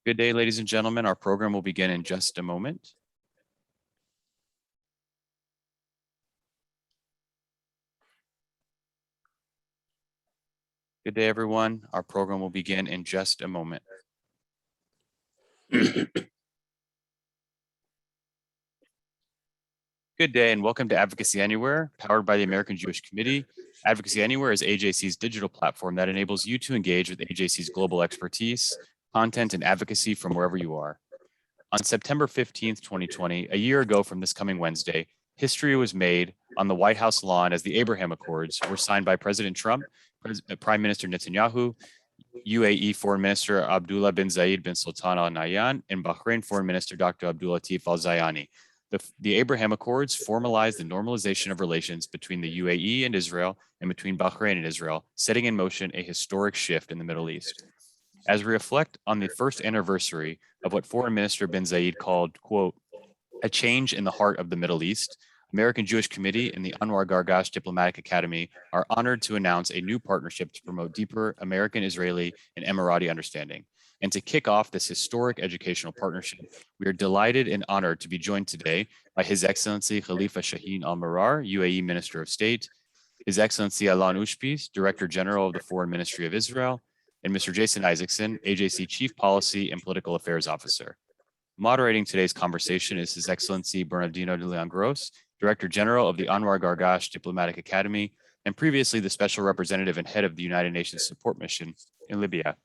Good day, ladies and gentlemen. Our program will begin in just a moment. Good day, everyone. Our program will begin in just a moment. Good day and welcome to Advocacy Anywhere, powered by the American Jewish Committee. Advocacy Anywhere is AJC's digital platform that enables you to engage with AJC's global expertise, content, and advocacy from wherever you are. On September 15th, 2020, a year ago from this coming Wednesday, history was made on the White House lawn as the Abraham Accords were signed by President Trump, Prime Minister Netanyahu, UAE Foreign Minister Abdullah bin Zayed bin Sultan Al Nahyan, and Bahrain Foreign Minister Dr. Abdul Latif Al Zayani. The Abraham Accords formalized the normalization of relations between the UAE and Israel and between Bahrain and Israel, setting in motion a historic shift in the Middle East. As we reflect on the first anniversary of what Foreign Minister bin Zayed called, quote, a change in the heart of the Middle East, American Jewish Committee and the Anwar Gargash Diplomatic Academy are honored to announce a new partnership to promote deeper American, Israeli, and Emirati understanding. And to kick off this historic educational partnership, we are delighted and honored to be joined today by His Excellency Khalifa Shaheen Almarar, UAE Minister of State, His Excellency Alon Ushpiz, Director General of the Foreign Ministry of Israel, and Mr. Jason Isaacson, AJC Chief Policy and Political Affairs Officer. Moderating today's conversation is His Excellency Bernardino León Gross, Director General of the Anwar Gargash Diplomatic Academy, and previously the Special Representative and Head of the United Nations Support Mission in Libya.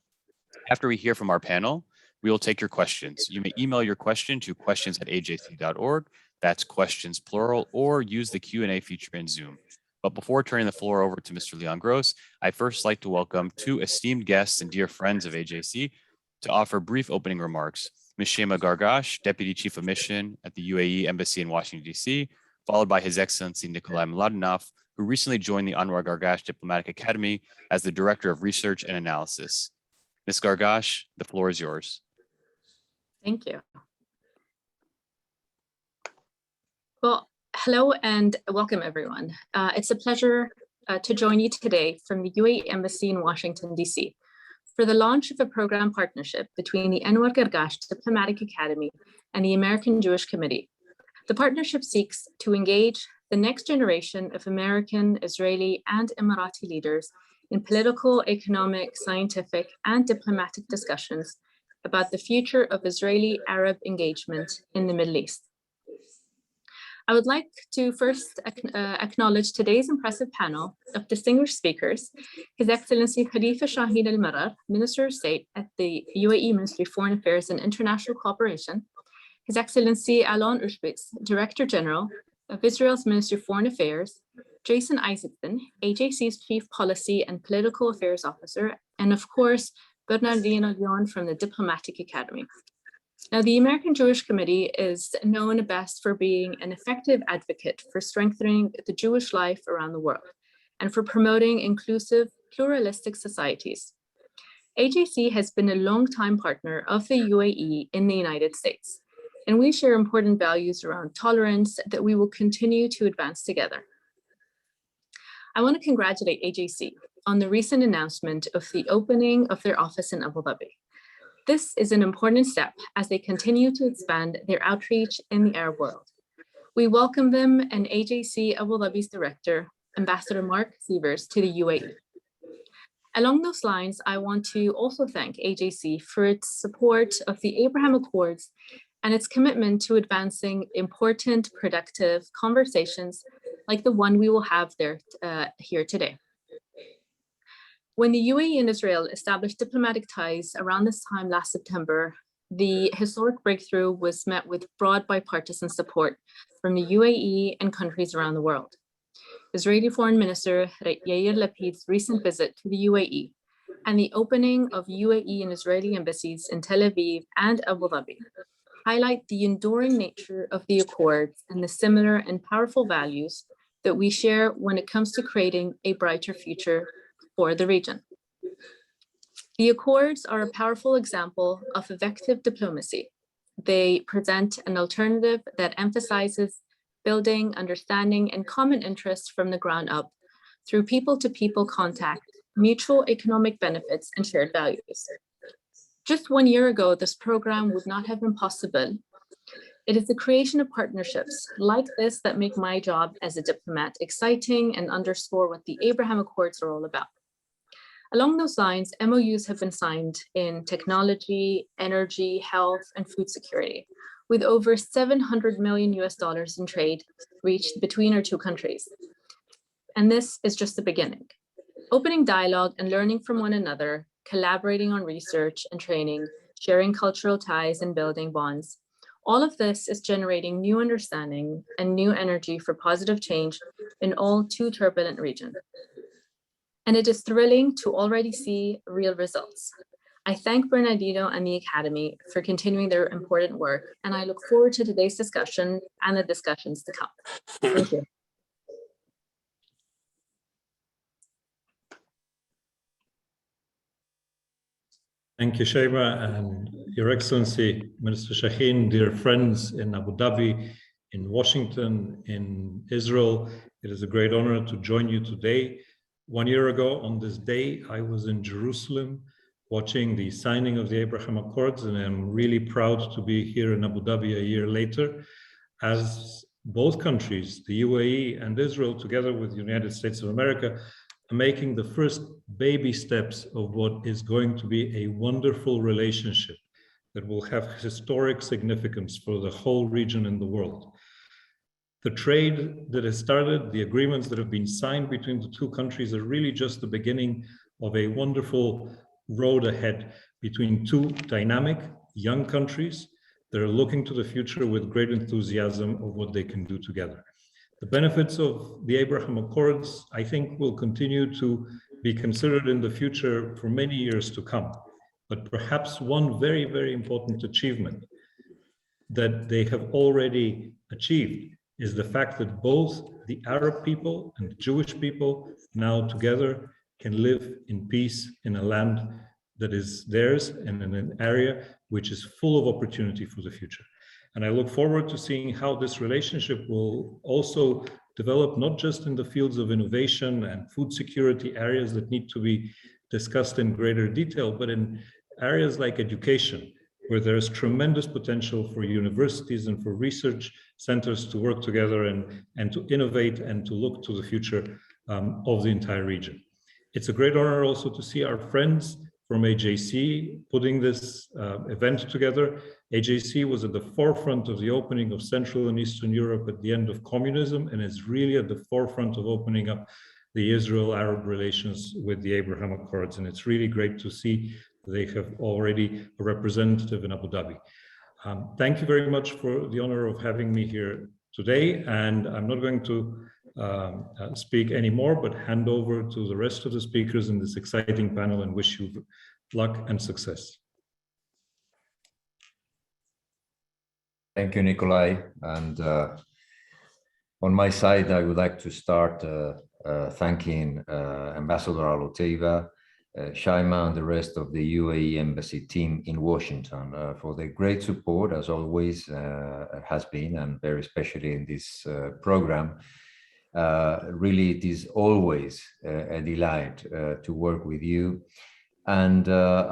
After we hear from our panel, we will take your questions. You may email your question to questions@ajc.org, that's questions plural, or use the Q&A feature in Zoom. But before turning the floor over to Mr. León Gross, I'd first like to welcome two esteemed guests and dear friends of AJC to offer brief opening remarks. Ms. Shaima Gargash, Deputy Chief of Mission at the UAE Embassy in Washington, D.C., followed by His Excellency Nikolai Mladenov, who recently joined the Anwar Gargash Diplomatic Academy as the Director of Research and Analysis. Ms. Gargash, the floor is yours. Thank you. Well, hello and welcome everyone. It's a pleasure to join you today from the UAE Embassy in Washington, D.C. for the launch of a program partnership between the Anwar Gargash Diplomatic Academy and the American Jewish Committee. The partnership seeks to engage the next generation of American, Israeli, and Emirati leaders in political, economic, scientific, and diplomatic discussions about the future of Israeli-Arab engagement in the Middle East. I would like to first acknowledge today's impressive panel of distinguished speakers, His Excellency Khalifa Shaheen Almarar, Minister of State at the UAE Ministry of Foreign Affairs and International Cooperation, His Excellency Alon Ushpiz, Director General of Israel's Ministry of Foreign Affairs, Jason Isaacson, AJC's Chief Policy and Political Affairs Officer, and of course, Bernardino León from the Diplomatic Academy. Now, the American Jewish Committee is known best for being an effective advocate for strengthening the Jewish life around the world and for promoting inclusive, pluralistic societies. AJC has been a longtime partner of the UAE in the United States, and we share important values around tolerance that we will continue to advance together. I want to congratulate AJC on the recent announcement of the opening of their office in Abu Dhabi. This is an important step as they continue to expand their outreach in the Arab world. We welcome them and AJC Abu Dhabi's director, Ambassador Mark Sievers, to the UAE. Along those lines, I want to also thank AJC for its support of the Abraham Accords and its commitment to advancing important, productive conversations like the one we will have here today. When the UAE and Israel established diplomatic ties around this time last September, the historic breakthrough was met with broad bipartisan support from the UAE and countries around the world. Israeli Foreign Minister Yair Lapid's recent visit to the UAE and the opening of UAE and Israeli embassies in Tel Aviv and Abu Dhabi highlight the enduring nature of the Accords and the similar and powerful values that we share when it comes to creating a brighter future for the region. The Accords are a powerful example of effective diplomacy. They present an alternative that emphasizes building understanding and common interests from the ground up through people-to-people contact, mutual economic benefits, and shared values. Just 1 year ago, this program would not have been possible. It is the creation of partnerships like this that make my job as a diplomat exciting and underscore what the Abraham Accords are all about. Along those lines, MOUs have been signed in technology, energy, health, and food security, with over $700 million in trade reached between our two countries. And this is just the beginning. Opening dialogue and learning from one another, collaborating on research and training, sharing cultural ties and building bonds. All of this is generating new understanding and new energy for positive change in all too turbulent region. And it is thrilling to already see real results. I thank Bernardino and the Academy for continuing their important work, and I look forward to today's discussion and the discussions to come. Thank you. Thank you, Shaima, and Your Excellency, Minister Shaheen, dear friends in Abu Dhabi, in Washington, in Israel. It is a great honor to join you today. 1 year ago on this day, I was in Jerusalem watching the signing of the Abraham Accords, and I'm really proud to be here in Abu Dhabi a year later, as both countries, the UAE and Israel, together with the United States of America, are making the first baby steps of what is going to be a wonderful relationship that will have historic significance for the whole region and the world. The trade that has started, the agreements that have been signed between the two countries are really just the beginning of a wonderful road ahead between two dynamic young countries that are looking to the future with great enthusiasm of what they can do together. The benefits of the Abraham Accords, I think, will continue to be considered in the future for many years to come. But perhaps one very, very important achievement that they have already achieved is the fact that both the Arab people and the Jewish people now together can live in peace in a land that is theirs and in an area which is full of opportunity for the future. And I look forward to seeing how this relationship will also develop, not just in the fields of innovation and food security, areas that need to be discussed in greater detail, but in areas like education, where there's tremendous potential for universities and for research centers to work together and to innovate and to look to the future of the entire region. It's a great honor also to see our friends from AJC putting this event together. AJC was at the forefront of the opening of Central and Eastern Europe at the end of communism, and is really at the forefront of opening up the Israel-Arab relations with the Abraham Accords. And it's really great to see they have already a representative in Abu Dhabi. Thank you very much for the honor of having me here today. And I'm not going to speak anymore, but hand over to the rest of the speakers in this exciting panel and wish you luck and success. Thank you, Nikolai. And on my side, I would like to start thanking Ambassador Aloteva, Shaima, and the rest of the UAE Embassy team in Washington for their great support, as always has been, and very especially in this program. Really, it is always a delight to work with you. And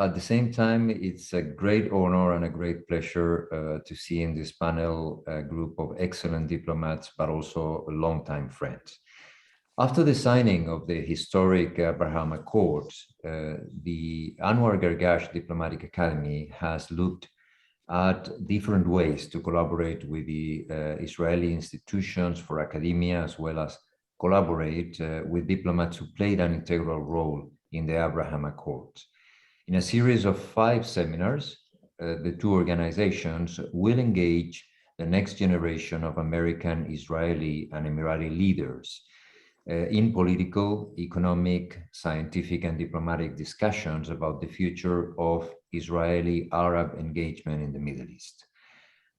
at the same time, it's a great honor and a great pleasure to see in this panel a group of excellent diplomats, but also longtime friends. After the signing of the historic Abraham Accords, the Anwar Gargash Diplomatic Academy has looked at different ways to collaborate with the Israeli institutions for academia, as well as collaborate with diplomats who played an integral role in the Abraham Accords. In a series of 5 seminars, the two organizations will engage the next generation of American, Israeli, and Emirati leaders in political, economic, scientific, and diplomatic discussions about the future of Israeli-Arab engagement in the Middle East.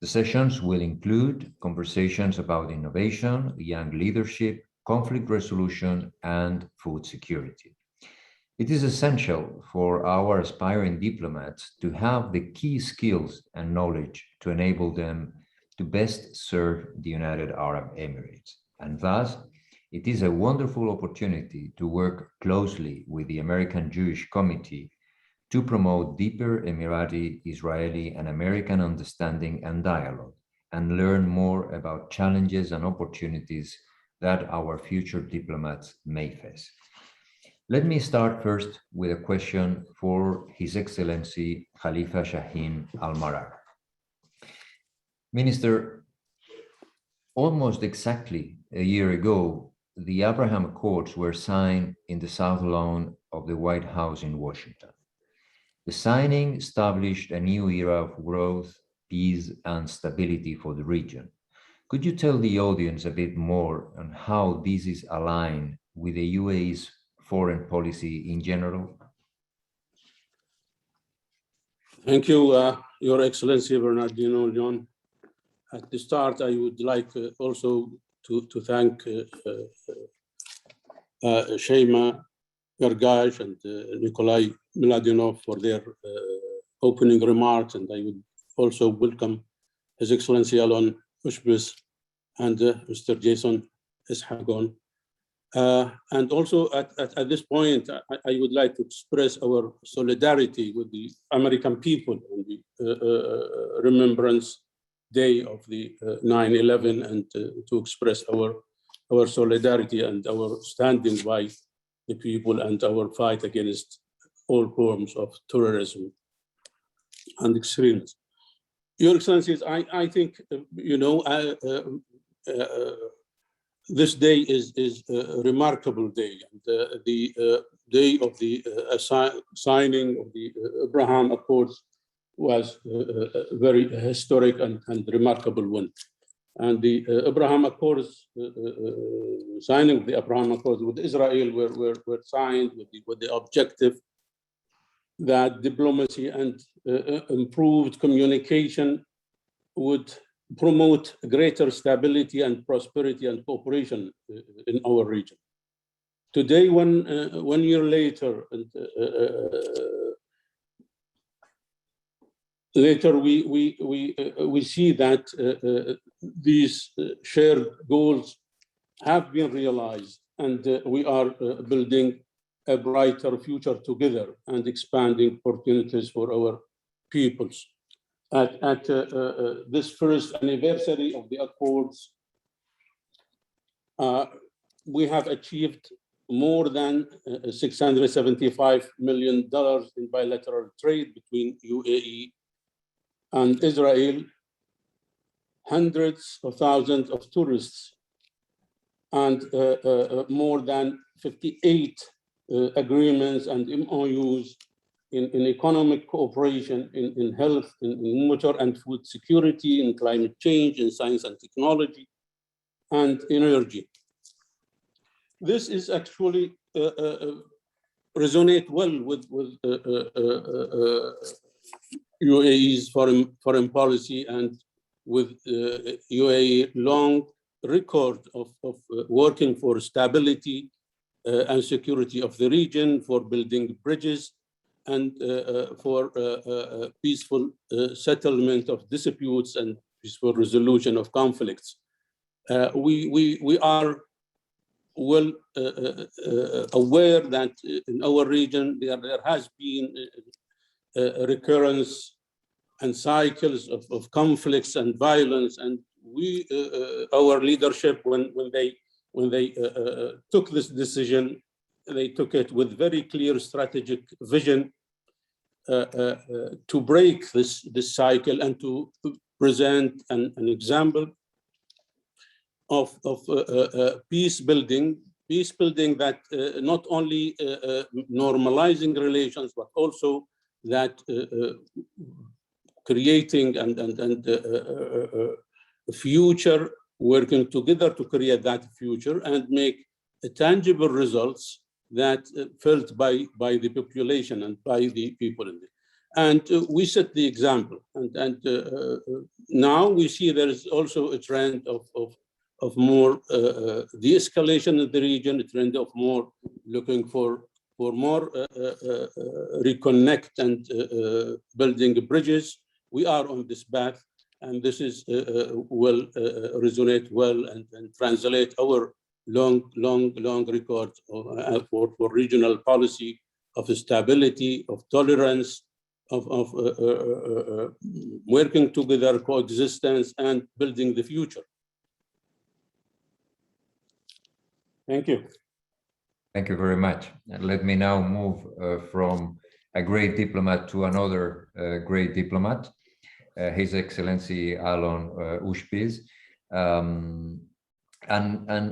The sessions will include conversations about innovation, young leadership, conflict resolution, and food security. It is essential for our aspiring diplomats to have the key skills and knowledge to enable them to best serve the United Arab Emirates. And thus, it is a wonderful opportunity to work closely with the American Jewish Committee to promote deeper Emirati, Israeli, and American understanding and dialogue, and learn more about challenges and opportunities that our future diplomats may face. Let me start first with a question for His Excellency Khalifa Shaheen Almarar. Minister, almost exactly a year ago, the Abraham Accords were signed in the South Lawn of the White House in Washington. The signing established a new era of growth, peace, and stability for the region. Could you tell the audience a bit more on how this is aligned with the UAE's foreign policy in general? Thank you, Your Excellency Bernardino León. At the start, I would like also to thank Shaima Gargash and Nikolai Miladinov for their opening remarks, and I would also welcome His Excellency Alon Ushpiz and Mr. Jason Isaacson. And also at this point, I would like to express our solidarity with the American people on the Remembrance Day of the 9/11, and to express our solidarity and our standing by the people and our fight against all forms of terrorism and extremism. Your Excellencies, I think, this day is a remarkable day, and the day of the signing of the Abraham Accords was a very historic and remarkable one. And the Abraham Accords, signing of the Abraham Accords with Israel were signed with the objective that diplomacy and improved communication would promote greater stability and prosperity and cooperation in our region. Today, 1 year later, we see that these shared goals have been realized, and we are building a brighter future together and expanding opportunities for our peoples. At this first anniversary of the Accords, we have achieved more than $675 million in bilateral trade between UAE and Israel, hundreds of thousands of tourists, and more than 58 agreements and MOUs in economic cooperation, in health, in water and food security, in climate change, in science and technology, and energy. This is actually resonate well with UAE's foreign policy and with UAE long record of working for stability and security of the region, for building bridges, and for peaceful settlement of disputes and peaceful resolution of conflicts. We are well aware that in our region there has been a recurrence and cycles of conflicts and violence, and our leadership, when they took this decision, they took it with very clear strategic vision to break this cycle and to present an example of peace building that not only normalizing relations, but also that creating and a future, working together to create that future and make tangible results that felt by the population and by the people in it. And we set the example. And now we see there is also a trend of more de-escalation in the region, a trend of more looking for more reconnect and building bridges. We are on this path, and this is will resonate well and translate our long record for regional policy stability, of tolerance, of working together, coexistence, and building the future. Thank you. Thank you very much. And let me now move from a great diplomat to another great diplomat, His Excellency Alon Ushpiz. And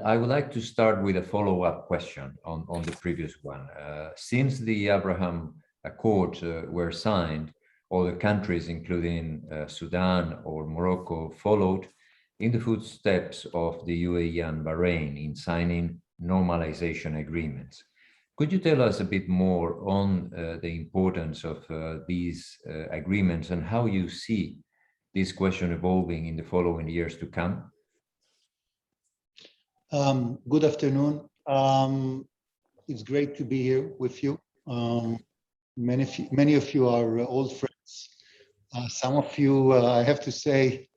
I would like to start with a follow-up question on the previous one. Since the Abraham Accords were signed, all the countries, including Sudan or Morocco, followed in the footsteps of the UAE and Bahrain in signing normalization agreements. Could you tell us a bit more on the importance of these agreements and how you see this question evolving in the following years to come? Good afternoon. It's great to be here with you. Many of you are old friends. Some of you, I have to say,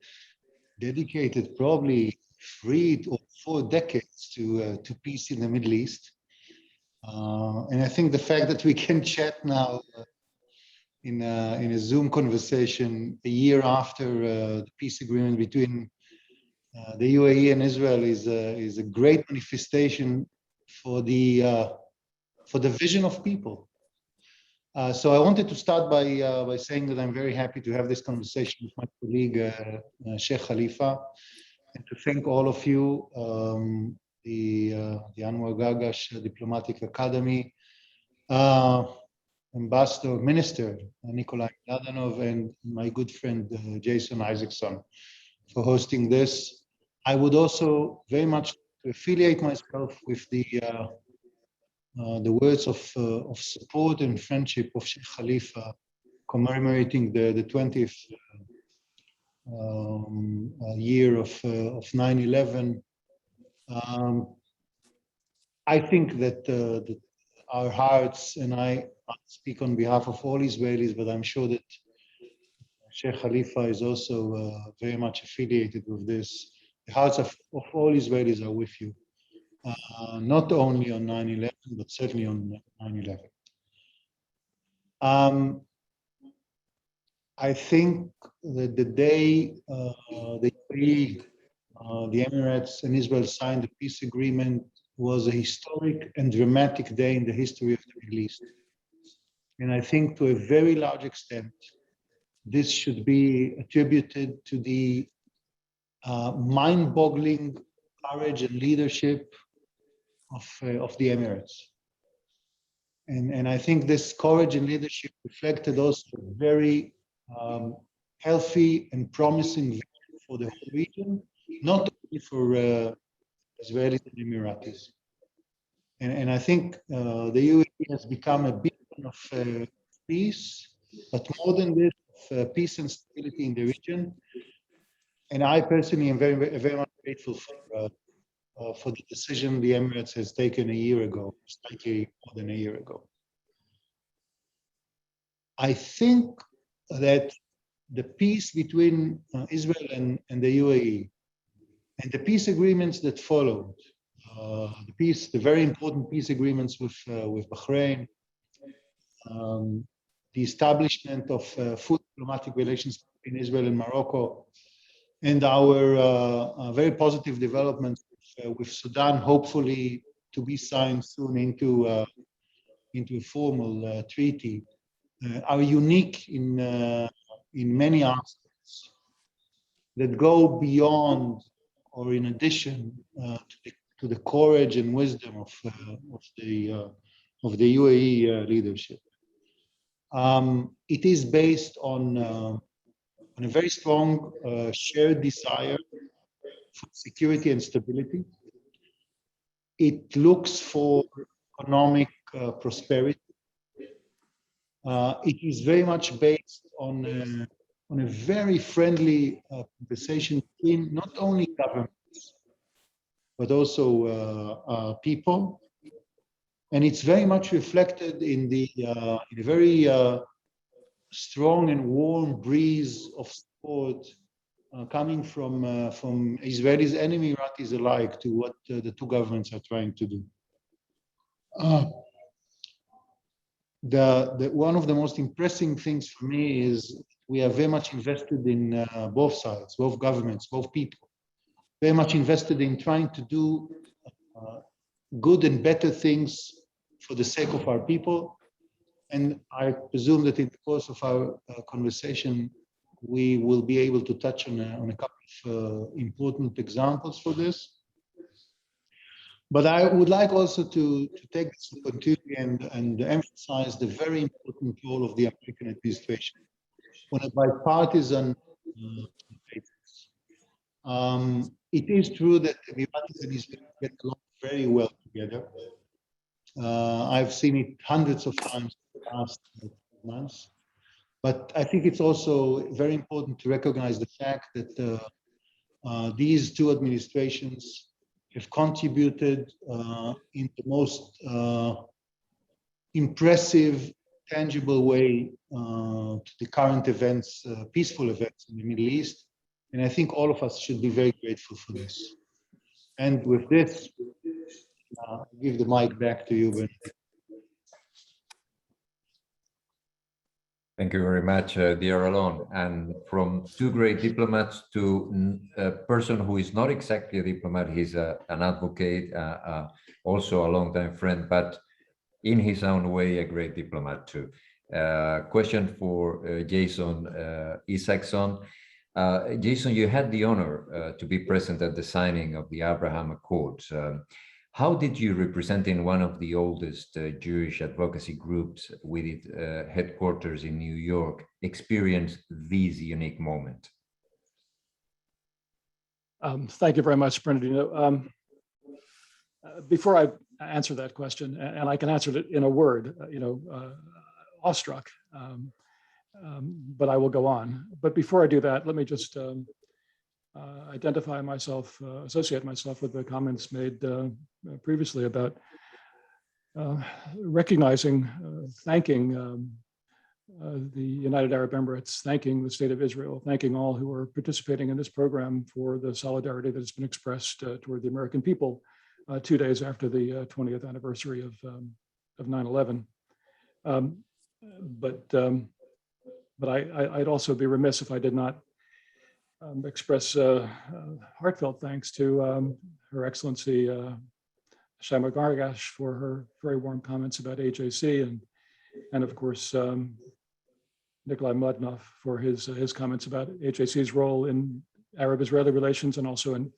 dedicated probably 3 or 4 decades to peace in the Middle East. And I think the fact that we can chat now in a Zoom conversation a year after the peace agreement between the UAE and Israel is a great manifestation for the vision of people. So I wanted to start by saying that I'm very happy to have this conversation with my colleague Sheikh Khalifa, and to thank all of you, the Anwar Gargash Diplomatic Academy, Ambassador, Minister Nikolai Mladenov, and my good friend Jason Isaacson for hosting this. I would also very much affiliate myself with the words of support and friendship of Sheikh Khalifa, commemorating the 20th year of 9/11. I think that our hearts, and I speak on behalf of all Israelis, but I'm sure that Sheikh Khalifa is also very much affiliated with this. The hearts of all Israelis are with you, not only on 9/11, but certainly on 9/11. I think that the day the UAE, the Emirates and Israel signed the peace agreement was a historic and dramatic day in the history of the Middle East. And I think to a very large extent, this should be attributed to the mind-boggling courage and leadership of the Emirates. And I think this courage and leadership reflected also very healthy and promising vision for the whole region, not only for Israelis and Emiratis. And I think the UAE has become a beacon of peace, but more than this, of peace and stability in the region. And I personally am very, very much grateful for the decision the Emirates has taken a year ago, slightly more than a year ago. I think that the peace between Israel and the UAE and the peace agreements that followed, the very important peace agreements with Bahrain, the establishment of full diplomatic relations between Israel and Morocco, and our very positive developments with Sudan, hopefully to be signed soon into a formal treaty, are unique in many aspects that go beyond or in addition to the courage and wisdom of the UAE leadership. It is based on a very strong shared desire for security and stability. It looks for economic prosperity. It is very much based on a very friendly conversation between not only governments, but also people. And it's very much reflected in a very strong and warm breeze of support coming from Israelis and Emiratis alike to what the two governments are trying to do. one of the most impressive things for me is we are very much invested in both sides, both governments, both people, very much invested in trying to do good and better things for the sake of our people. And I presume that in the course of our conversation, we will be able to touch on a couple of important examples for this. But I would like also to take this opportunity and emphasize the very important role of the American administration on a bipartisan basis. It is true that the Emiratis and Israel get along very well together. I've seen it hundreds of times in the past months. But I think it's also very important to recognize the fact that these two administrations have contributed in the most impressive, tangible way to the current events, peaceful events in the Middle East. And I think all of us should be very grateful for this. And with this, I'll give the mic back to you, Bernardino. Thank you very much, dear Alon. And from two great diplomats to a person who is not exactly a diplomat, he's an advocate, also a longtime friend, but in his own way, a great diplomat too. Question for Jason Isaacson. Jason, you had the honor to be present at the signing of the Abraham Accords. How did you, representing one of the oldest Jewish advocacy groups with its headquarters in New York, experience this unique moment? Thank you very much, Bernardino. Before I answer that question, and I can answer it in a word, awestruck, but I will go on. But before I do that, let me just identify myself, associate myself with the comments made previously about recognizing, thanking the United Arab Emirates, thanking the State of Israel, thanking all who are participating in this program for the solidarity that has been expressed toward the American people 2 days after the 20th anniversary of 9/11. But I'd also be remiss if I did not express heartfelt thanks to Her Excellency Shaima Gargash for her very warm comments about AJC, and of course Nikolai Mladinov for his comments about AJC's role in Arab-Israeli relations and also in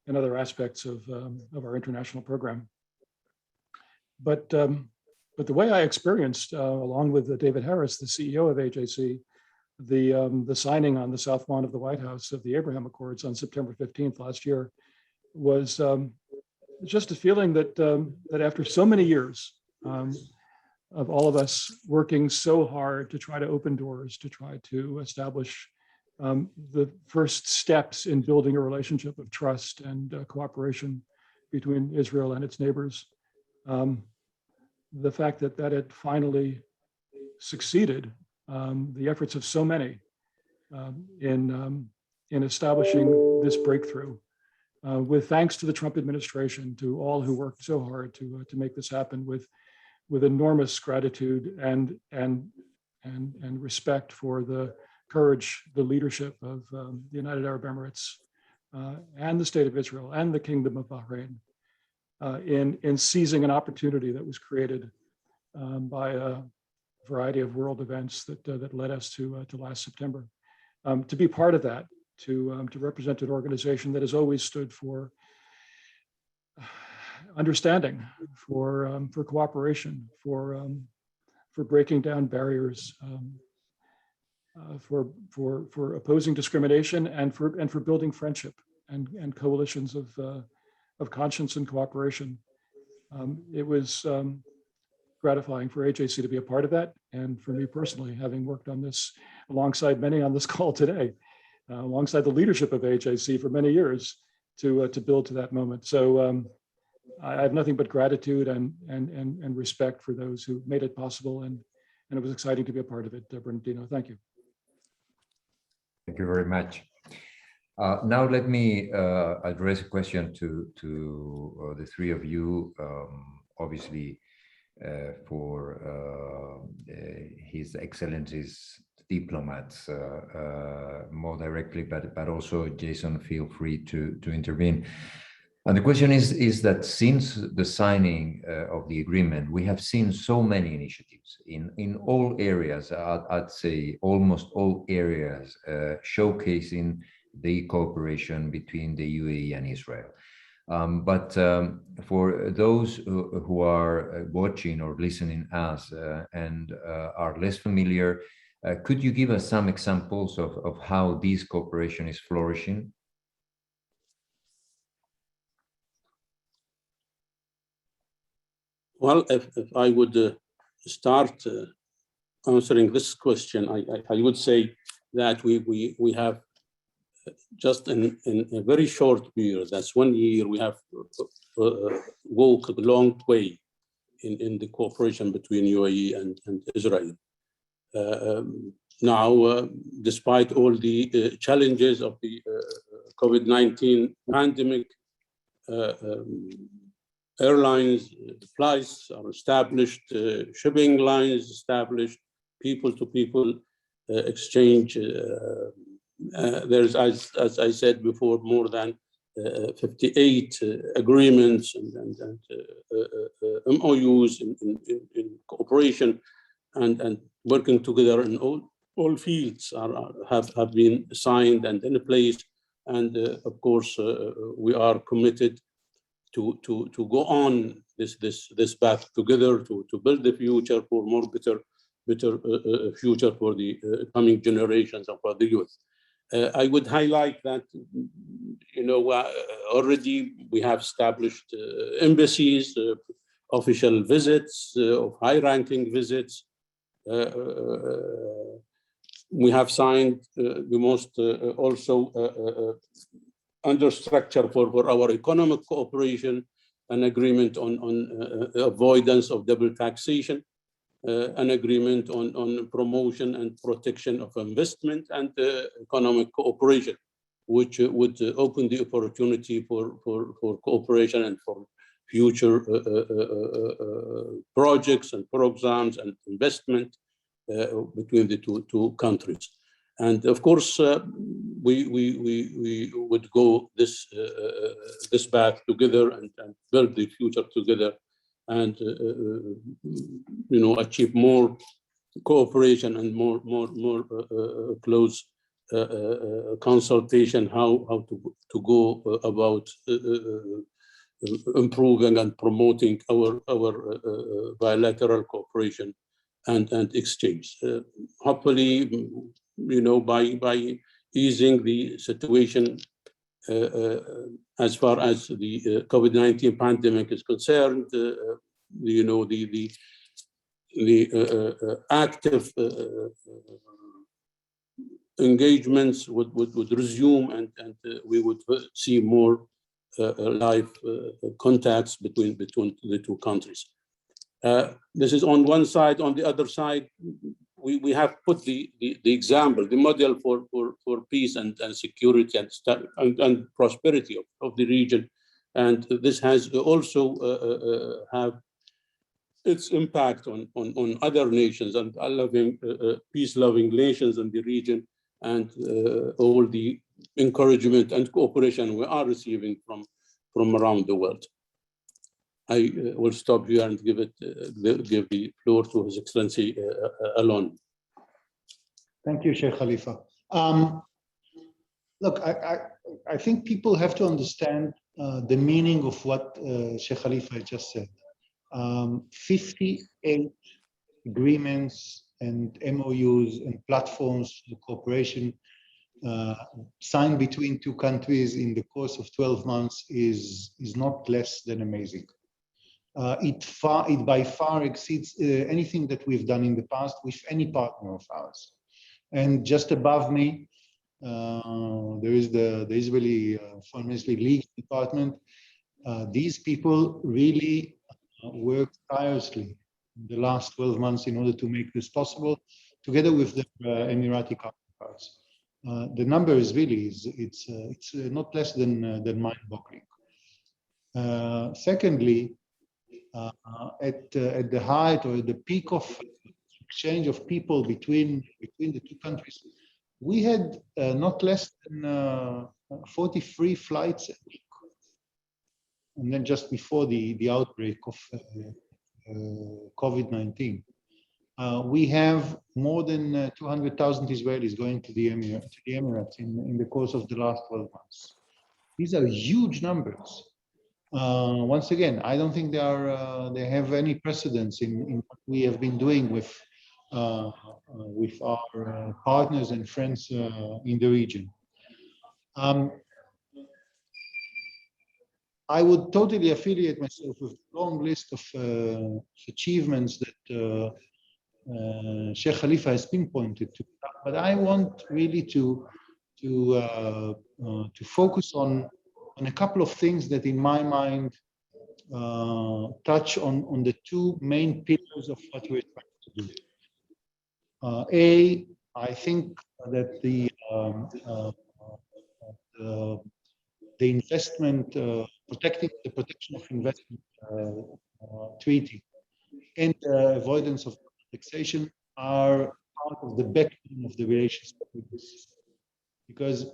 other aspects of our international program. But the way I experienced, along with David Harris, the CEO of AJC, the signing on the south lawn of the White House of the Abraham Accords on September 15th last year was just a feeling that after so many years of all of us working so hard to try to open doors, to try to establish the first steps in building a relationship of trust and cooperation between Israel and its neighbors, the fact that had finally succeeded, the efforts of so many in establishing this breakthrough, with thanks to the Trump administration, to all who worked so hard to make this happen, with enormous gratitude and respect for the courage, the leadership of the United Arab Emirates and the State of Israel and the Kingdom of Bahrain in seizing an opportunity that was created by a variety of world events that led us to last September. To be part of that, to represent an organization that has always stood for understanding, for cooperation, for breaking down barriers, for opposing discrimination, and for building friendship and coalitions of conscience and cooperation. It was gratifying for AJC to be a part of that, and for me personally, having worked on this alongside many on this call today, alongside the leadership of AJC for many years, to build to that moment. So I have nothing but gratitude and respect for those who made it possible, and it was exciting to be a part of it. Bernardino, thank you. Thank you very much. Now let me address a question to the three of you. Obviously, for His Excellency's diplomats more directly, but also Jason, feel free to intervene. And the question is that since the signing of the agreement, we have seen so many initiatives in all areas, I'd say almost all areas, showcasing the cooperation between the UAE and Israel. But for those who are watching or listening us and are less familiar, could you give us some examples of how this cooperation is flourishing? Well, if I would start answering this question, I would say that we have just in a very short period, that's 1 year, we have walked a long way in the cooperation between UAE and Israel. Now, despite all the challenges of the COVID-19 pandemic, airlines, flights are established, shipping lines established, people-to-people exchange. There's, as I said before, more than 58 agreements and MOUs in cooperation and working together in all fields have been signed and in place. And of course, we are committed to go on this path together to build the future for more better future for the coming generations and for the youth. I would highlight that, already we have established embassies, official visits, of high-ranking visits. We have signed the most also under structure for our economic cooperation, an agreement on avoidance of double taxation, an agreement on promotion and protection of investment and economic cooperation, which would open the opportunity for cooperation and for future projects and programs and investment between the two countries. And of course, we would go this path together and build the future together, and achieve more cooperation and more close consultation how to go about improving and promoting our bilateral cooperation and exchange. Hopefully, by easing the situation as far as the COVID-19 pandemic is concerned, the active engagements would resume, and we would see more live contacts between the two countries. This is on one side. On the other side, we have put the example, the model for peace and security and prosperity of the region. And this has also have its impact on other nations and peace-loving nations in the region, and all the encouragement and cooperation we are receiving from around the world. I will stop here and give the floor to His Excellency Alon. Thank you, Sheikh Khalifa. Look, I think people have to understand the meaning of what Sheikh Khalifa just said. 58 agreements and MOUs and platforms for cooperation signed between two countries in the course of 12 months is not less than amazing. It by far exceeds anything that we've done in the past with any partner of ours. And just above me, there is the Israeli Foreign Ministry Legal Department. These people really worked tirelessly in the last 12 months in order to make this possible, together with the Emirati counterparts. The number is really, it's not less than mind-boggling. Secondly, at the height or the peak of exchange of people between the two countries, we had not less than 43 flights a week. And then just before the outbreak of COVID-19. We have more than 200,000 Israelis going to the Emirates in the course of the last 12 months. These are huge numbers. Once again, I don't think they have any precedence in what we have been doing with our partners and friends in the region. I would totally affiliate myself with a long list of achievements that Sheikh Khalifa has pinpointed to, but I want really to focus on a couple of things that, in my mind, touch on the two main pillars of what we're trying to do. I think that the investment, the protection of investment treaty and avoidance of taxation are part of the backbone of the relationship with this. Because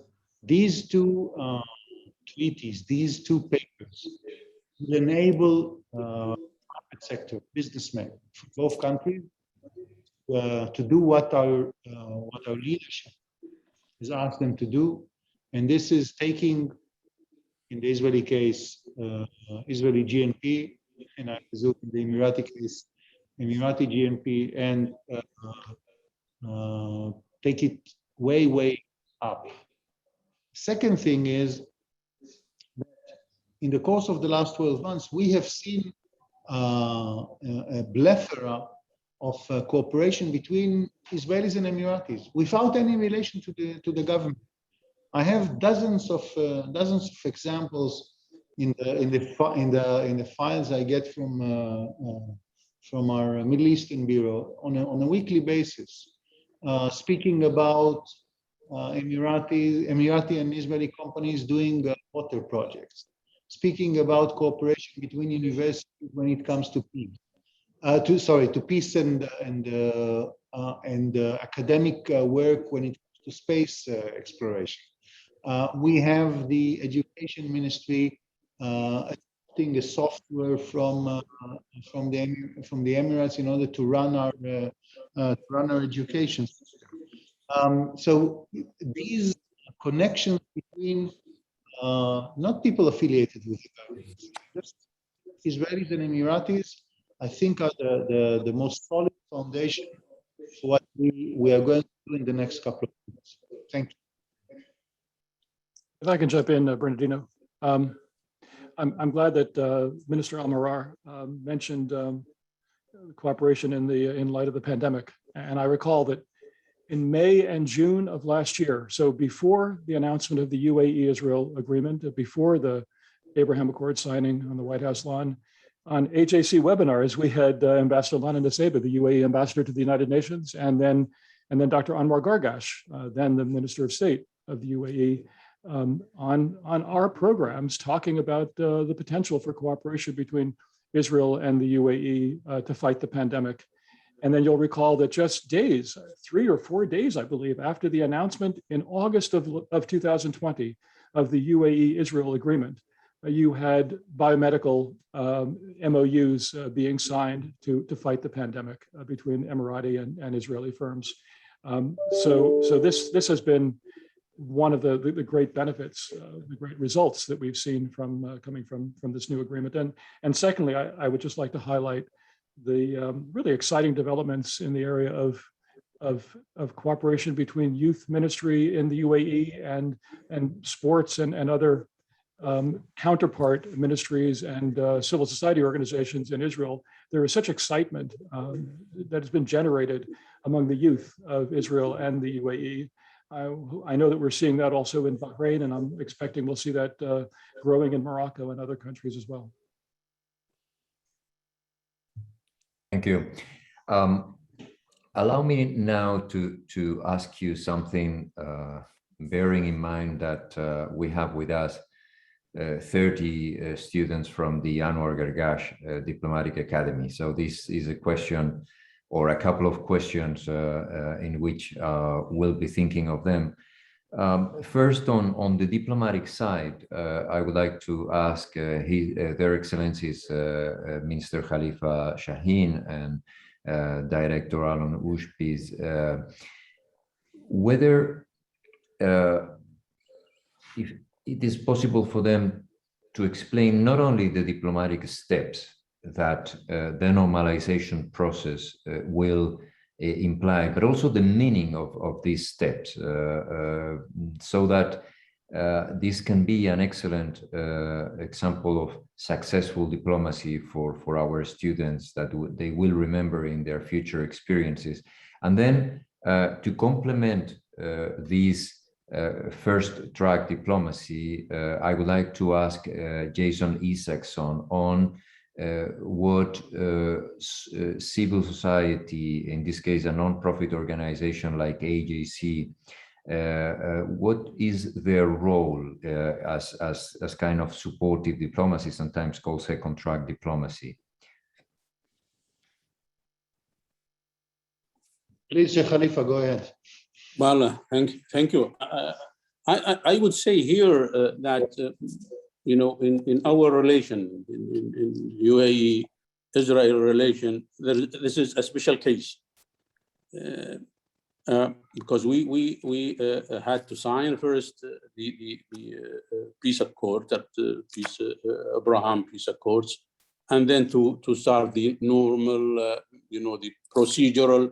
these two treaties, these two papers, will enable private sector businessmen from both countries to do what our leadership has asked them to do, and this is taking, in the Israeli case, Israeli GNP, and I presume in the Emirati case, Emirati GNP, and take it way, way up. Second thing is, in the course of the last 12 months, we have seen a plethora of cooperation between Israelis and Emiratis without any relation to the government. I have dozens of examples in the files I get from our Middle Eastern bureau on a weekly basis, speaking about Emirati and Israeli companies doing water projects, speaking about cooperation between universities when it comes to peace, to peace and academic work when it comes to space exploration. We have the education ministry adopting a software from the Emirates in order to run our education system. So these connections between not people affiliated with the government, just Israelis and Emiratis, I think are the most solid foundation for what we are going to do in the next couple of years. Thank you. If I can jump in, Bernardino. I'm glad that Minister Almarar mentioned cooperation in light of the pandemic. And I recall that in May and June of last year, so before the announcement of the UAE-Israel agreement, before the Abraham Accord signing on the White House lawn, on AJC webinars, we had Ambassador Lana Naseba, the UAE ambassador to the United Nations, and then Dr. Anwar Gargash, then the Minister of State of the UAE, on our programs talking about the potential for cooperation between Israel and the UAE to fight the pandemic. And then you'll recall that just days, 3 or 4 days, I believe, after the announcement in August of 2020 of the UAE-Israel agreement, you had biomedical MOUs being signed to fight the pandemic between Emirati and Israeli firms. So this has been one of the great benefits, the great results that we've seen from coming from this new agreement. And secondly, I would just like to highlight the really exciting developments in the area of cooperation between youth ministry in the UAE and sports and other counterpart ministries and civil society organizations in Israel. There is such excitement that has been generated among the youth of Israel and the UAE. I know that we're seeing that also in Bahrain, and I'm expecting we'll see that growing in Morocco and other countries as well. Thank you. Allow me now to ask you something, bearing in mind that we have with us 30 students from the Anwar Gargash Diplomatic Academy. So this is a question or a couple of questions in which we'll be thinking of them. First, on the diplomatic side, I would like to ask Their Excellencies Minister Khalifa Shaheen and Director Alon Ushpiz, whether if it is possible for them to explain not only the diplomatic steps that the normalization process will imply, but also the meaning of these steps, so that this can be an excellent example of successful diplomacy for our students that they will remember in their future experiences. And then to complement these first track diplomacy, I would like to ask Jason Isaacson on what civil society, in this case a non-profit organization like AJC, what is their role as kind of supportive diplomacy, sometimes called second track diplomacy? Please, Sheikh Khalifa, go ahead. Well, thank you. I would say here that you know, in our relation, in UAE-Israel relation, this is a special case because we had to sign first the peace accord, that Abraham peace accords, and then to start the normal, you know, the procedural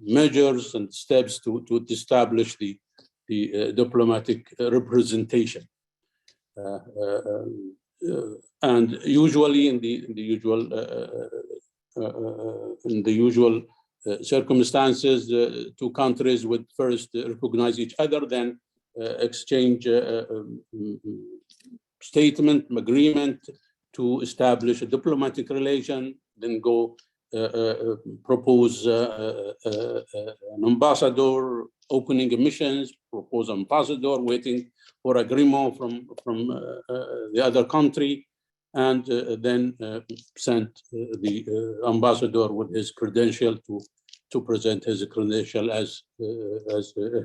measures and steps to establish the diplomatic representation, and usually in the usual circumstances, two countries would first recognize each other, then exchange statement, agreement to establish a diplomatic relation, then go propose an ambassador, opening missions, propose ambassador, waiting for agreement from the other country, and then send the ambassador with his credential to present his credential as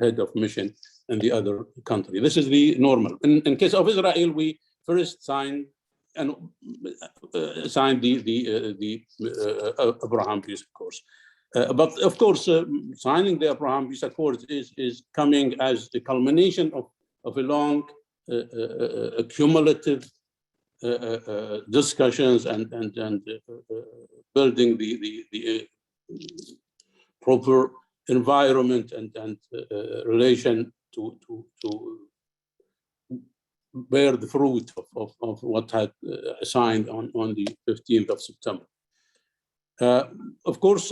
head of mission in the other country. This is the normal. In case of Israel, we first signed and signed the Abraham Peace Accords. But of course, signing the Abraham Peace Accords is coming as the culmination of a long cumulative discussions and building the proper environment and relation to bear the fruit of what had signed on the 15th of September. Of course,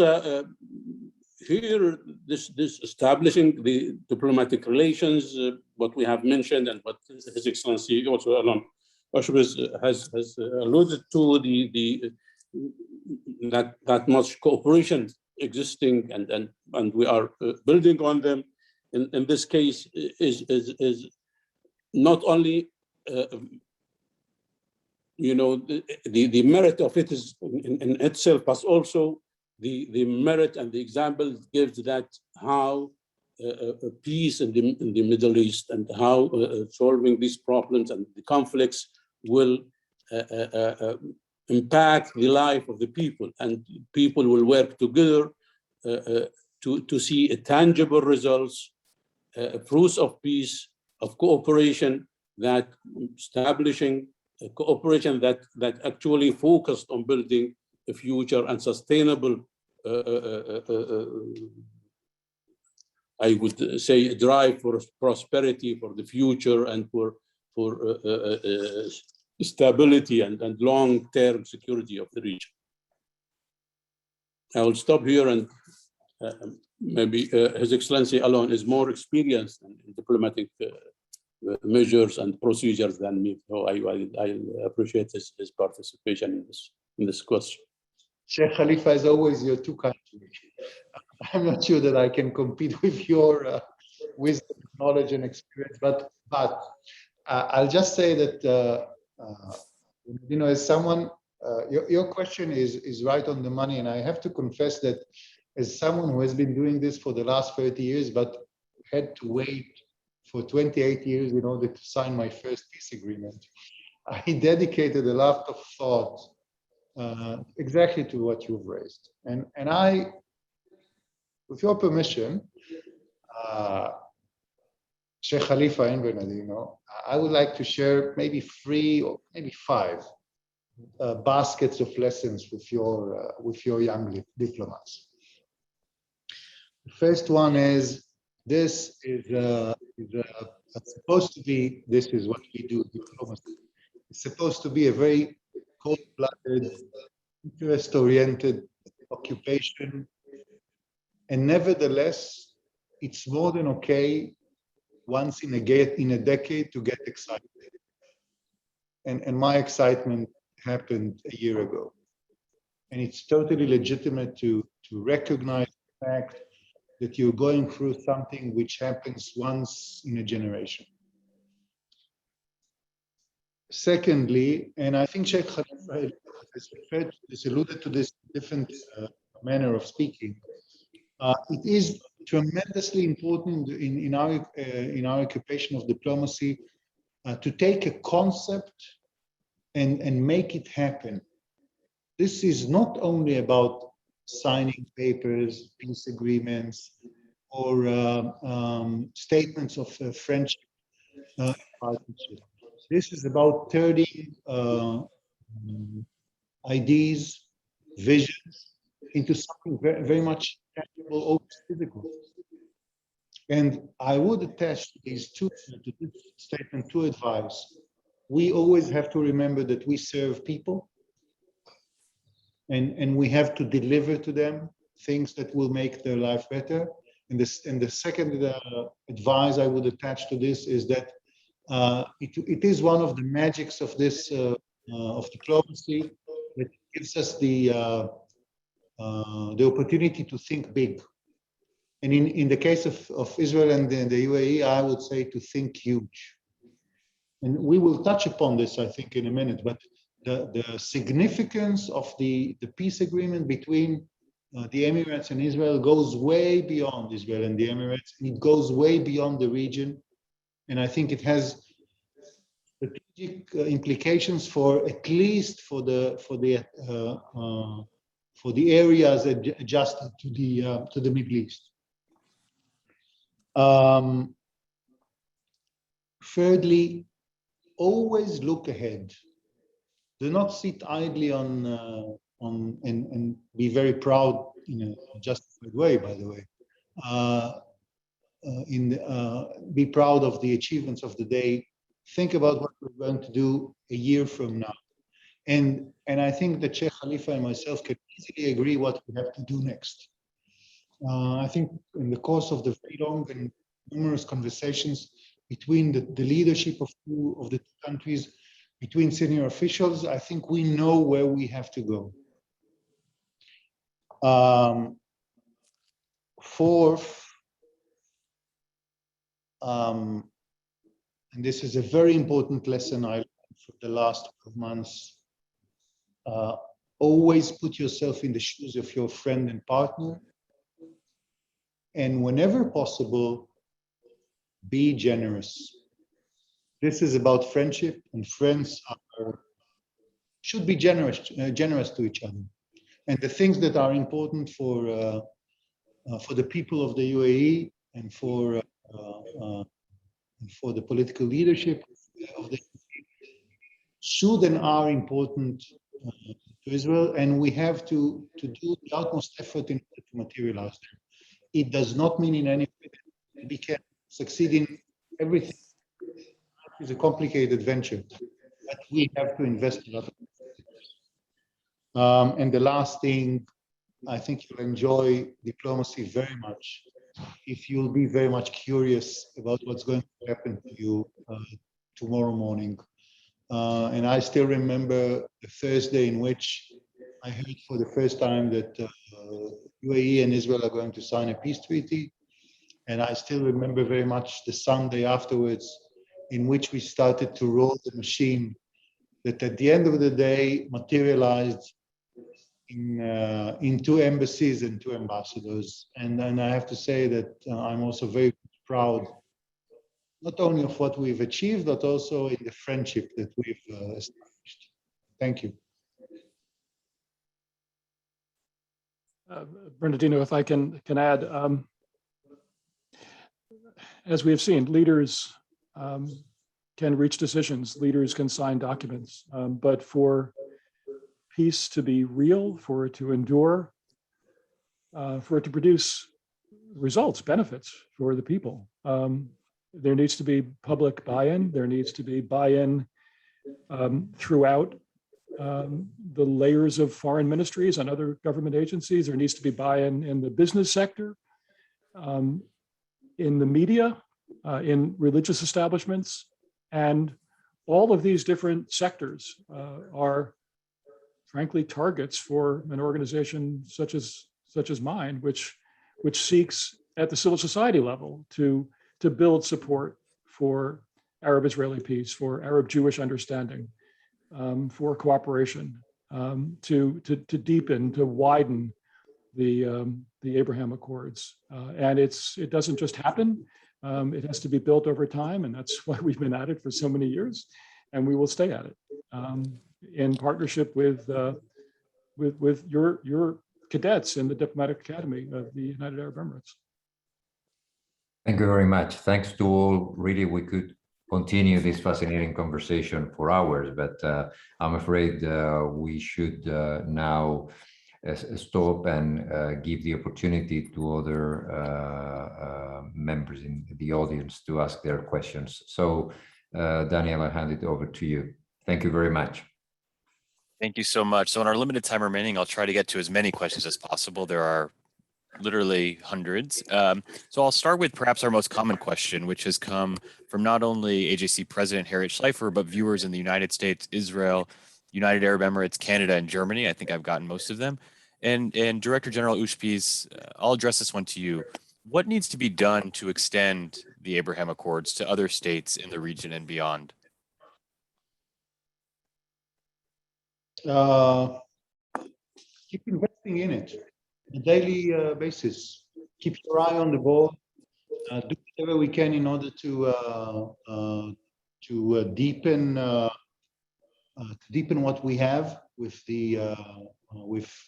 here, this establishing the diplomatic relations, what we have mentioned and what His Excellency also Alon Ushpiz has alluded to, that much cooperation existing and we are building on them. In this case, is not only you know, the merit of it is in itself, but also the merit and the example gives that how peace in the Middle East and how solving these problems and the conflicts will impact the life of the people, and people will work together to see tangible results, fruits of peace, of cooperation, that establishing a cooperation that actually focused on building a future and sustainable, I would say, a drive for prosperity for the future and for stability and long-term security of the region. I will stop here, and maybe His Excellency Alon is more experienced in diplomatic measures and procedures than me, so I appreciate his participation in this question. Sheikh Khalifa, as always, you're too kind to me. I'm not sure that I can compete with your wisdom, knowledge, and experience, but I'll just say that, as someone, your question is right on the money. And I have to confess that as someone who has been doing this for the last 30 years, but had to wait for 28 years in order to sign my first peace agreement, I dedicated a lot of thought exactly to what you've raised. And I, with your permission, Sheikh Khalifa and Bernardino, I would like to share maybe 3 or maybe 5 baskets of lessons with your young diplomats. The first one is, this is supposed to be, this is what we do, diplomacy. It's supposed to be a very cold-blooded, interest-oriented occupation. And nevertheless, it's more than okay once in a decade to get excited. And my excitement happened a year ago. And it's totally legitimate to recognize the fact that you're going through something which happens once in a generation. Secondly, and I think Sheikh Khalifa has alluded to this different manner of speaking, it is tremendously important in our occupation of diplomacy to take a concept and make it happen. This is not only about signing papers, peace agreements, or statements of friendship and partnership. This is about turning ideas, visions into something very, very much tangible, almost physical. And I would attach to this statement to advice. We always have to remember that we serve people, and we have to deliver to them things that will make their life better. And the second advice I would attach to this is that it is one of the magics of this of diplomacy that gives us the opportunity to think big. And in the case of Israel and the UAE, I would say to think huge. And we will touch upon this, I think, in a minute. But the significance of the peace agreement between the Emirates and Israel goes way beyond Israel and the Emirates. And it goes way beyond the region. And I think it has strategic implications for at least for the areas adjusted to the Middle East. Thirdly, always look ahead. Do not sit idly on and be very proud in a justified way, by the way. Be proud of the achievements of the day. Think about what we're going to do a year from now. And I think that Sheikh Khalifa and myself can easily agree what we have to do next. I think in the course of the very long and numerous conversations between the leadership of the two countries, between senior officials, I think we know where we have to go. Fourth, and this is a very important lesson I learned for the last 12 months, always put yourself in the shoes of your friend and partner. And whenever possible, be generous. This is about friendship, and friends should be generous to each other. And the things that are important for the people of the UAE and for the political leadership of the UAE should and are important to Israel, and we have to do the utmost effort in order to materialize them. It does not mean in any way that we can succeed in everything. It's a complicated venture, but we have to invest a lot of effort. And the last thing, I think you'll enjoy diplomacy very much if you'll be very much curious about what's going to happen to you tomorrow morning. And I still remember the Thursday in which I heard for the first time that UAE and Israel are going to sign a peace treaty. And I still remember very much the Sunday afterwards in which we started to roll the machine that at the end of the day materialized in 2 embassies and 2 ambassadors. And I have to say that I'm also very proud, not only of what we've achieved, but also in the friendship that we've established. Thank you. Bernardino, if I can add, as we have seen, leaders can reach decisions, leaders can sign documents, but for peace to be real, for it to endure, for it to produce results, benefits for the people, there needs to be public buy-in. There needs to be buy-in throughout the layers of foreign ministries and other government agencies. There needs to be buy-in in the business sector, in the media, in religious establishments, and all of these different sectors are frankly targets for an organization such as mine, which seeks at the civil society level to build support for Arab-Israeli peace, for Arab-Jewish understanding, for cooperation, to deepen, to widen the Abraham Accords. And it doesn't just happen. It has to be built over time, and that's why we've been at it for so many years, and we will stay at it in partnership with your cadets in the Diplomatic Academy of the United Arab Emirates. Thank you very much. Thanks to all. Really, we could continue this fascinating conversation for hours, but I'm afraid we should now stop and give the opportunity to other members in the audience to ask their questions. So, Daniel, I hand it over to you. Thank you very much. Thank you so much. So in our limited time remaining, I'll try to get to as many questions as possible. There are literally hundreds. So I'll start with perhaps our most common question, which has come from not only AJC President Harriet Schleifer, but viewers in the United States, Israel, United Arab Emirates, Canada, and Germany. I think I've gotten most of them. And Director General Ushpiz, I'll address this one to you. What needs to be done to extend the Abraham Accords to other states in the region and beyond? Keep investing in it on a daily basis. Keep your eye on the ball. Do whatever we can in order to deepen what we have with the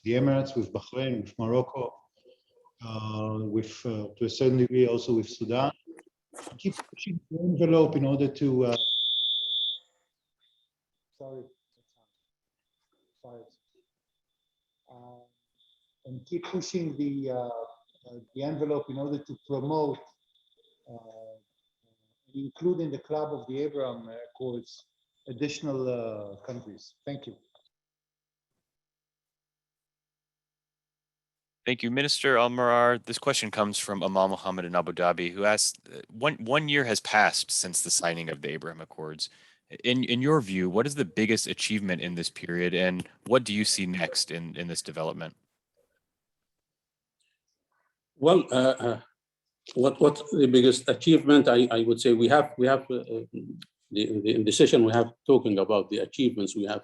Emirates, with Bahrain, with Morocco, to a certain degree also with Sudan. Keep pushing the envelope in order to. And keep pushing the envelope in order to promote, including the Club of the Abraham Accords, additional countries. Thank you. Thank you, Minister Almarar. This question comes from Amal Mohammed in Abu Dhabi, who asked, one year has passed since the signing of the Abraham Accords. In your view, what is the biggest achievement in this period, and what do you see next in this development? Well, what's the biggest achievement? I would say we have in the session we have talking about the achievements we have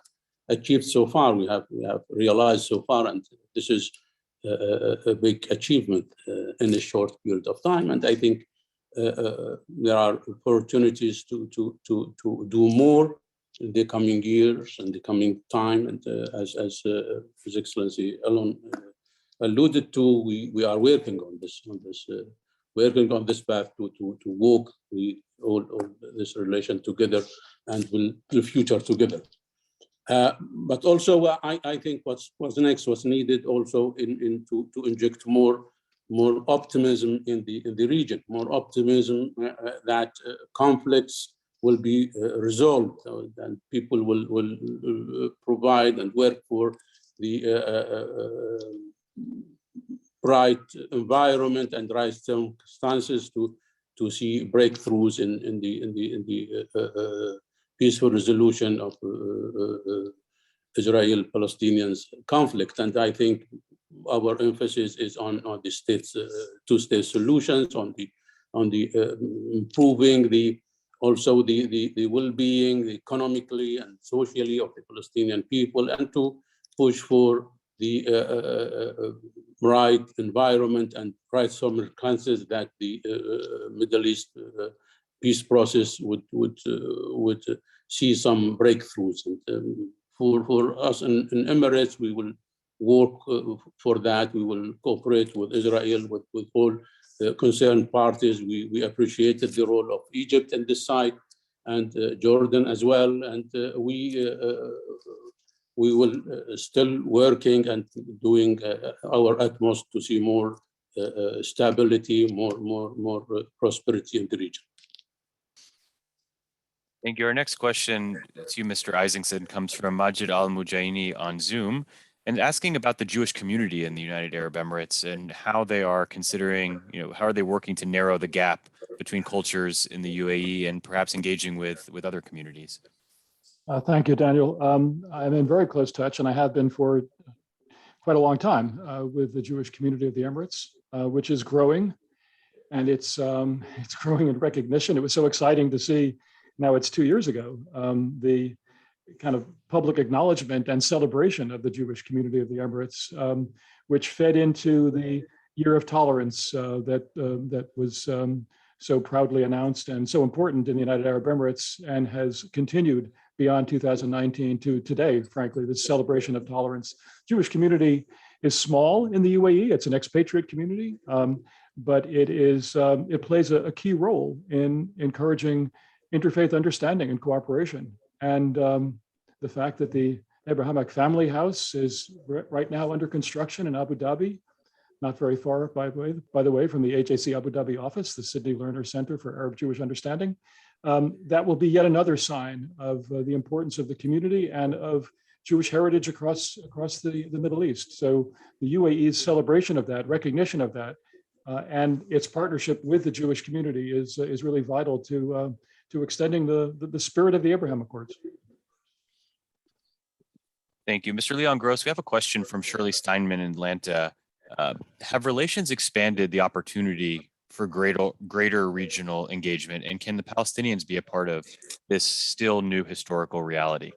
achieved so far. We have realized so far, and this is a big achievement in a short period of time. And I think there are opportunities to do more in the coming years and the coming time. And as His Excellency Alon alluded to, we are working on this path to walk all this relation together and will the future together. But also, I think what's next, what's needed also to inject more optimism in the region, more optimism that conflicts will be resolved, and people will provide and work for the right environment and right circumstances to see breakthroughs in the peaceful resolution of Israel-Palestinians conflict. And I think our emphasis is on the states, two-state solutions, on the improving the also the well-being economically and socially of the Palestinian people, and to push for the right environment and right circumstances that the Middle East peace process would see some breakthroughs. And for us in Emirates, we will work for that. We will cooperate with Israel, with all concerned parties. We appreciated the role of Egypt in this side, and Jordan as well. And we will still working and doing our utmost to see more stability, more prosperity in the region. Thank you. Our next question to you, Mr. Isaacson, comes from Majid Al-Mujaini on Zoom, and asking about the Jewish community in the United Arab Emirates and how they are considering, how are they working to narrow the gap between cultures in the UAE and perhaps engaging with other communities? Thank you, Daniel. I'm in very close touch, and I have been for quite a long time with the Jewish community of the Emirates, which is growing, and it's growing in recognition. It was so exciting to see. Now it's 2 years ago, the kind of public acknowledgement and celebration of the Jewish community of the Emirates, which fed into the Year of Tolerance that was so proudly announced and so important in the United Arab Emirates, and has continued beyond 2019 to today, frankly, this celebration of tolerance. Jewish community is small in the UAE. It's an expatriate community, but it plays a key role in encouraging interfaith understanding and cooperation. And the fact that the Abrahamic Family House is right now under construction in Abu Dhabi, not very far, by the way, from the AJC Abu Dhabi office, the Sydney Lerner Center for Arab Jewish Understanding. That will be yet another sign of the importance of the community and of Jewish heritage across the Middle East. So the UAE's celebration of that, recognition of that, and its partnership with the Jewish community is really vital to extending the spirit of the Abraham Accords. Thank you. Mr. León Gross, we have a question from Shirley Steinman in Atlanta. Have relations expanded the opportunity for greater regional engagement, and can the Palestinians be a part of this still new historical reality?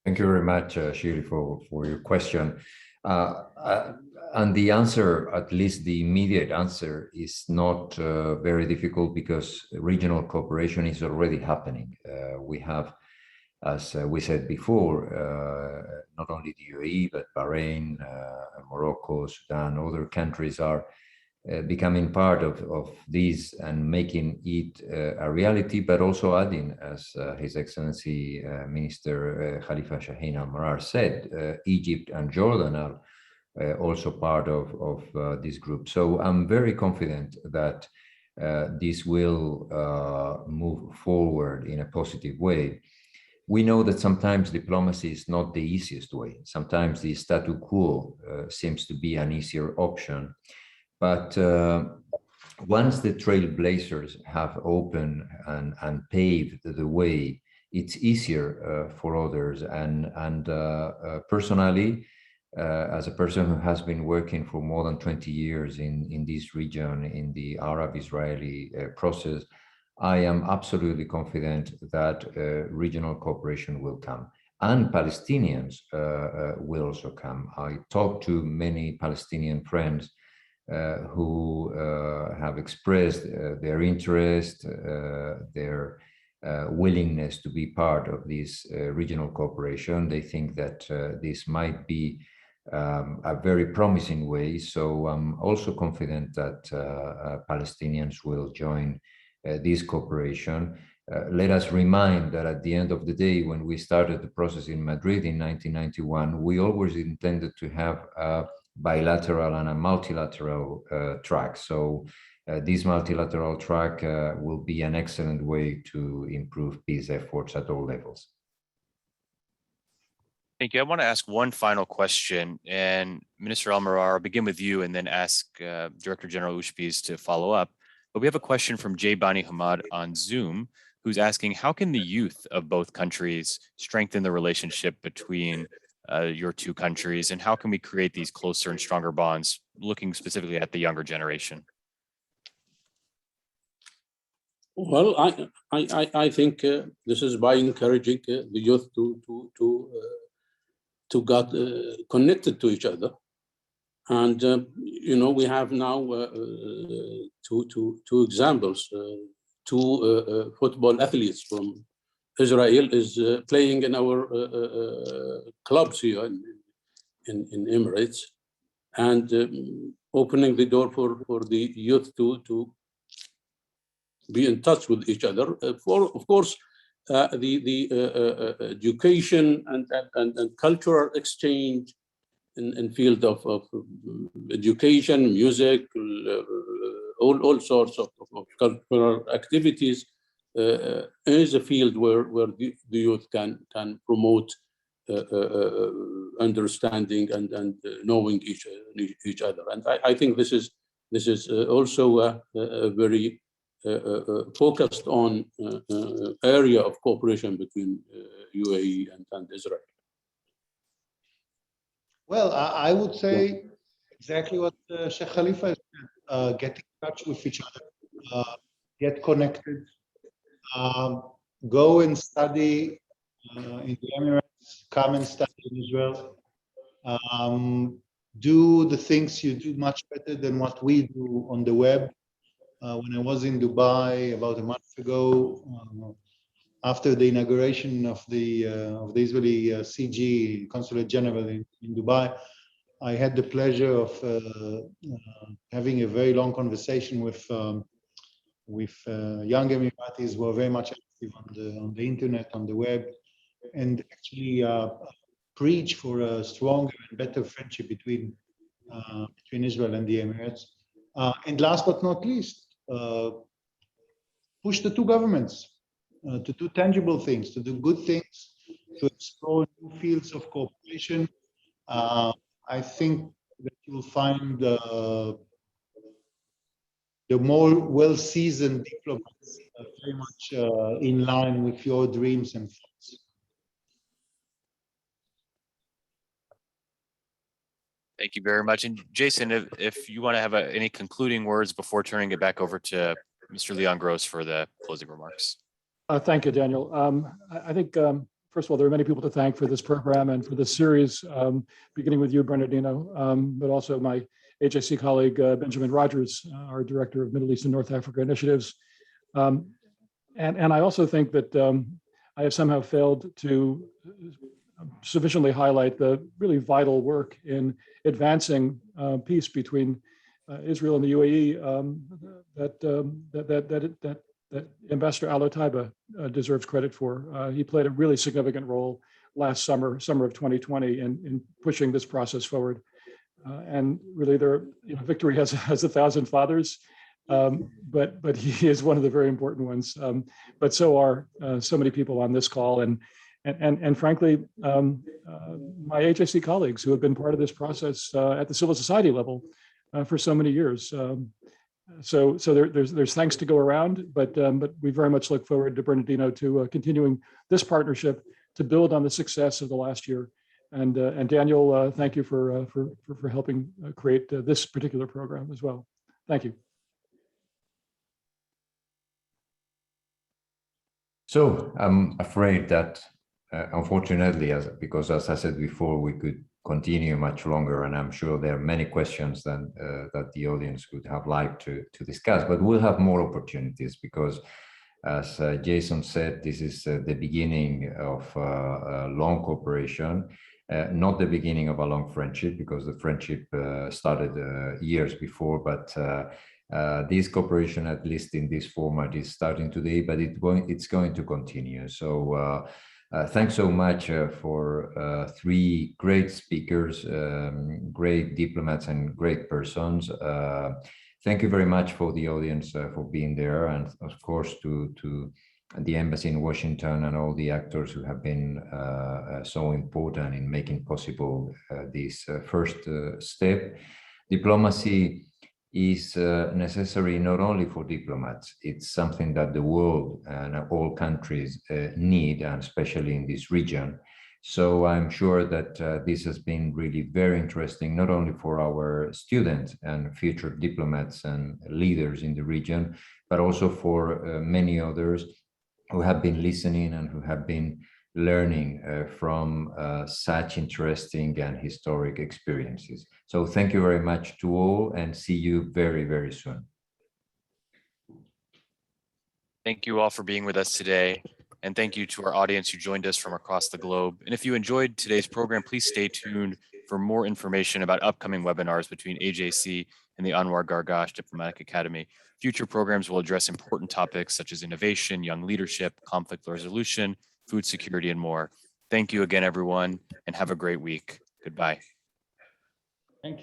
Thank you very much, Shirley, for your question. And the answer, at least the immediate answer, is not very difficult, because regional cooperation is already happening. We have, as we said before, not only the UAE, but Bahrain, Morocco, Sudan, other countries are becoming part of this and making it a reality, but also adding, as His Excellency Minister Khalifa Shaheen Almarar said, Egypt and Jordan are also part of this group. So I'm very confident that this will move forward in a positive way. We know that sometimes diplomacy is not the easiest way. Sometimes the statu quo seems to be an easier option. But once the trailblazers have opened and paved the way, it's easier for others. And personally, as a person who has been working for more than 20 years in this region, in the Arab-Israeli process, I am absolutely confident that regional cooperation will come, and Palestinians will also come. I talked to many Palestinian friends who have expressed their interest, their willingness to be part of this regional cooperation. They think that this might be a very promising way. So I'm also confident that Palestinians will join this cooperation. Let us remind that at the end of the day, when we started the process in Madrid in 1991, we always intended to have a bilateral and a multilateral track. So this multilateral track will be an excellent way to improve peace efforts at all levels. Thank you. I want to ask one final question, and Minister Almarar, I'll begin with you and then ask Director General Ushpiz to follow up. But we have a question from Jay Bani Hamad on Zoom, who's asking, how can the youth of both countries strengthen the relationship between your two countries, and how can we create these closer and stronger bonds, looking specifically at the younger generation? Well, I think this is by encouraging the youth to get connected to each other, and you know, we have now two examples. Two football athletes from Israel is playing in our clubs here in Emirates, and opening the door for the youth to be in touch with each other. Of course, the education and cultural exchange in field of education, music, all sorts of cultural activities is a field where the youth can promote understanding and knowing each other. And I think this is also a very focused on area of cooperation between UAE and Israel. Well, I would say exactly what Sheikh Khalifa said, get in touch with each other, get connected, go and study in the Emirates, come and study in Israel, do the things you do much better than what we do on the web. When I was in Dubai about a month ago, after the inauguration of the Israeli CG Consulate General in Dubai, I had the pleasure of having a very long conversation with young Emiratis who are very much active on the internet, on the web, and actually preach for a stronger and better friendship between Israel and the Emirates. And last but not least, push the two governments to do tangible things, to do good things, to explore new fields of cooperation. I think that you'll find the more well-seasoned diplomats very much in line with your dreams and thoughts. Thank you very much. And Jason, if you want to have any concluding words before turning it back over to Mr. León Gross for the closing remarks. Thank you, Daniel. I think, first of all, there are many people to thank for this program and for this series, beginning with you, Bernardino, but also my AJC colleague, Benjamin Rogers, our Director of Middle East and North Africa Initiatives. And I also think that I have somehow failed to sufficiently highlight the really vital work in advancing peace between Israel and the UAE that Ambassador Al Otaiba deserves credit for. He played a really significant role last summer of 2020 in pushing this process forward. And really, victory has 1,000 fathers, but he is one of the very important ones. But so are so many people on this call, and frankly, my AJC colleagues who have been part of this process at the civil society level for so many years. So there's thanks to go around, but we very much look forward to Bernardino to continuing this partnership to build on the success of the last year. And Daniel, thank you for helping create this particular program as well. Thank you. So I'm afraid that unfortunately, because as I said before, we could continue much longer, and I'm sure there are many questions that the audience would have liked to discuss, but we'll have more opportunities because, as Jason said, this is the beginning of a long cooperation, not the beginning of a long friendship, because the friendship started years before, but this cooperation, at least in this format, is starting today, but it's going to continue. So thanks so much for three great speakers, great diplomats and great persons. Thank you very much for the audience for being there, and of course to the embassy in Washington and all the actors who have been so important in making possible this first step. Diplomacy is necessary not only for diplomats, it's something that the world and all countries need, and especially in this region, So I'm sure that this has been really very interesting, not only for our students and future diplomats and leaders in the region, but also for many others who have been listening and who have been learning from such interesting and historic experiences. So thank you very much to all, and see you very, very soon. Thank you all for being with us today. And thank you to our audience who joined us from across the globe. And if you enjoyed today's program, please stay tuned for more information about upcoming webinars between AJC and the Anwar Gargash Diplomatic Academy. Future programs will address important topics such as innovation, young leadership, conflict resolution, food security, and more. Thank you again, everyone, and have a great week. Goodbye.